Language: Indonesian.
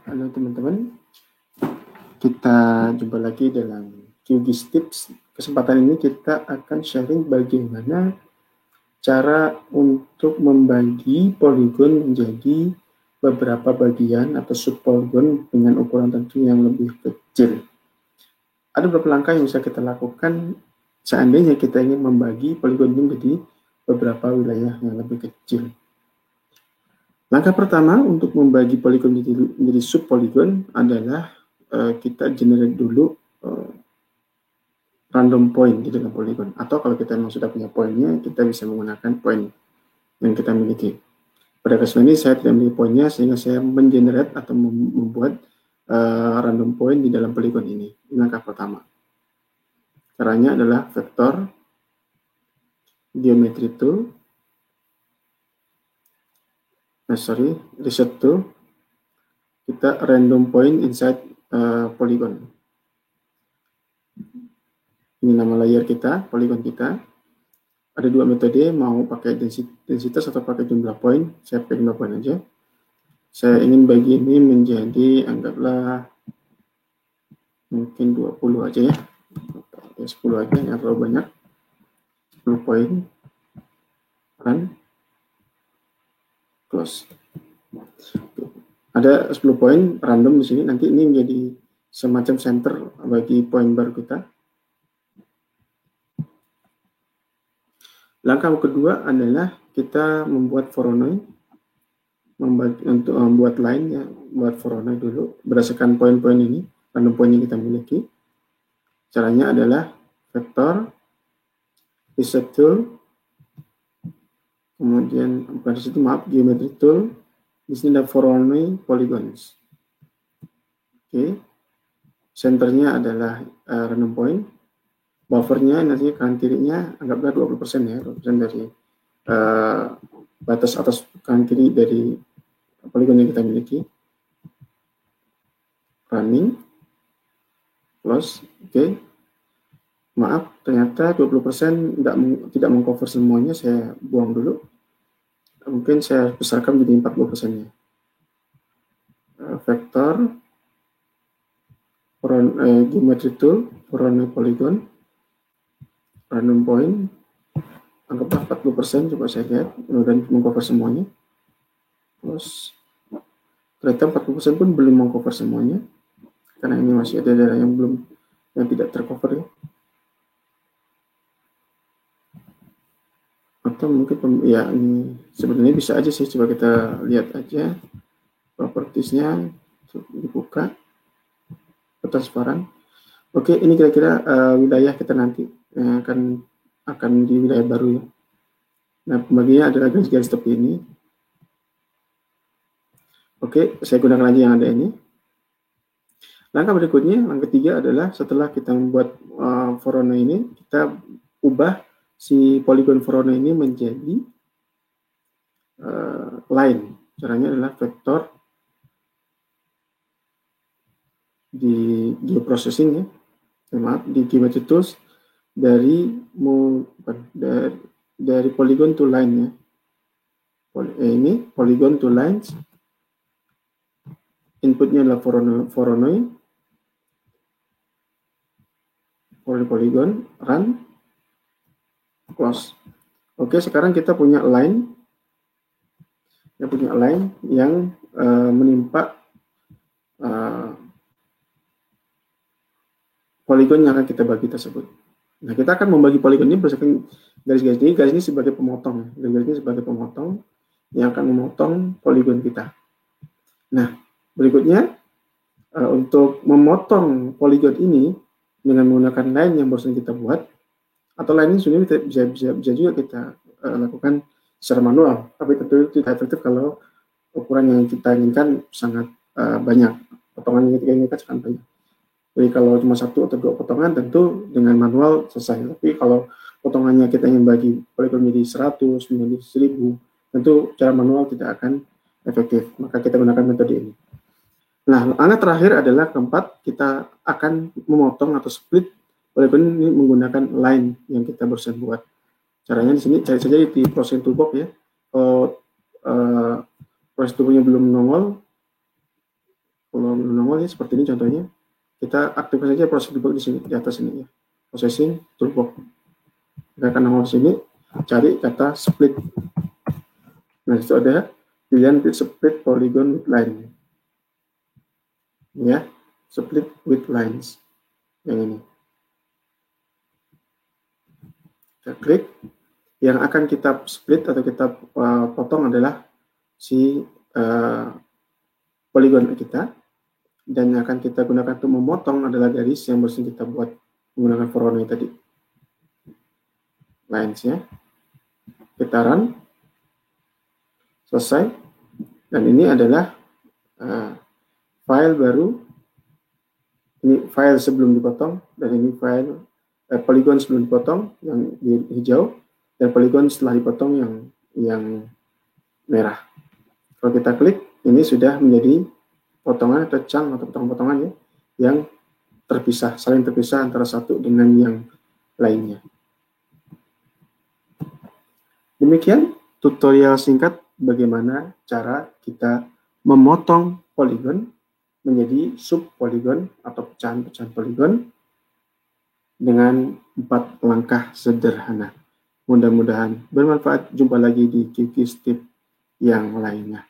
Halo teman-teman, kita jumpa lagi dalam QGIS Tips. Kesempatan ini kita akan sharing bagaimana cara untuk membagi poligon menjadi beberapa bagian atau subpoligon dengan ukuran tentu yang lebih kecil. Ada beberapa langkah yang bisa kita lakukan seandainya kita ingin membagi poligon ini menjadi beberapa wilayah yang lebih kecil. Langkah pertama untuk membagi poligon menjadi subpoligon adalah kita generate dulu random point di dalam poligon. Atau kalau kita memang sudah punya poinnya, kita bisa menggunakan point yang kita miliki. Pada kasus ini saya tidak memiliki poinnya, sehingga saya mengenerate atau membuat random point di dalam poligon ini. Ini langkah pertama. Caranya adalah vektor geometry tool, reset tool, kita random point inside polygon. Ini nama layer kita, polygon kita. Ada dua metode, mau pakai densitas atau pakai jumlah poin. Saya pakai jumlah poin aja. Saya ingin bagi ini menjadi, anggaplah mungkin 20 aja ya. 10 aja, nggak terlalu banyak. 10 poin. Run. Close. Ada 10 poin random di sini. Nanti ini menjadi semacam center bagi poin baru kita. Langkah kedua adalah kita membuat Voronoi, untuk membuat line ya, buat Voronoi dulu berdasarkan poin-poin ini, random poin yang kita miliki. Caranya adalah vektor reset tool, kemudian bukan di situ, maaf, geometry tool. Di sini ada Voronoi polygons. Oke, centernya adalah random point. Buffernya nanti kanan kirinya anggaplah 20% ya, 20% dari batas atas kanan kiri dari poligon yang kita miliki. Running, close, oke. Maaf, ternyata 20% tidak mengcover semuanya, saya buang dulu. Mungkin saya besarkan menjadi 40%-nya. Vektor, geometry tool, Voronoi polygon, random point, anggaplah 40%, coba saya lihat, mudah-mudahan mengcover semuanya. Terus, ternyata 40% pun belum mengcover semuanya, karena ini masih ada daerah yang tidak tercover ya. Atau mungkin ya ini sebenarnya bisa aja sih, coba kita lihat aja propertiesnya, dibuka transparan. Oke, ini kira-kira wilayah kita nanti akan di wilayah baru ya. Nah, pembagiannya adalah garis-garis seperti ini. Oke, saya gunakan lagi yang ada ini. Langkah berikutnya, langkah ketiga adalah setelah kita membuat Voronoi ini, kita ubah si poligon Voronoi ini menjadi line. Caranya adalah vektor di geoprocessing ya, maaf, di geometry tools dari polygon to line ya. Ini polygon to lines. Inputnya adalah Voronoi polygon, run, close. Oke, sekarang kita punya line. Yang menimpa poligon yang akan kita bagi tersebut. Nah, kita akan membagi poligon ini berdasarkan garis-garis ini. Garis ini sebagai pemotong. Garis ini sebagai pemotong yang akan memotong poligon kita. Nah, berikutnya untuk memotong poligon ini dengan menggunakan line yang barusan kita buat, atau line ini sebenarnya bisa juga kita lakukan secara manual, tapi tentu tidak efektif kalau ukuran yang kita inginkan sangat banyak, potongan yang kita inginkan sangat banyak. Jadi kalau cuma 1 atau 2 potongan tentu dengan manual selesai. Tapi kalau potongannya kita ingin bagi poligon menjadi 100, menjadi 1000, tentu cara manual tidak akan efektif. Maka kita gunakan metode ini. Nah, langkah terakhir adalah keempat, kita akan memotong atau split poligon ini menggunakan line yang kita barusan buat. Caranya di sini cari saja di process toolbox ya. Kalau proses toolboxnya belum nongol, nongol ya, seperti ini contohnya. Kita aktifkan saja proses debug di sini, di atas ini ya. Processing toolbox. Kita akan nongol di sini, cari kata split. Nah, itu ada pilihan split polygon with line. Ya, split with lines. Yang ini. Kita klik. Yang akan kita split atau kita potong adalah si poligon kita, dan yang akan kita gunakan untuk memotong adalah garis yang barusan kita buat menggunakan for warning tadi, lines ya. Kita run, selesai, dan ini adalah file baru. Ini file sebelum dipotong, dan ini file poligon sebelum dipotong yang hijau, dan poligon setelah dipotong yang merah. Kalau kita klik, ini sudah menjadi potongan atau chunk atau potongan-potongan ya, yang terpisah, saling terpisah antara satu dengan yang lainnya. Demikian tutorial singkat bagaimana cara kita memotong poligon menjadi subpoligon atau pecahan-pecahan poligon dengan 4 langkah sederhana. Mudah-mudahan bermanfaat. Jumpa lagi di Kikis Tip yang lainnya.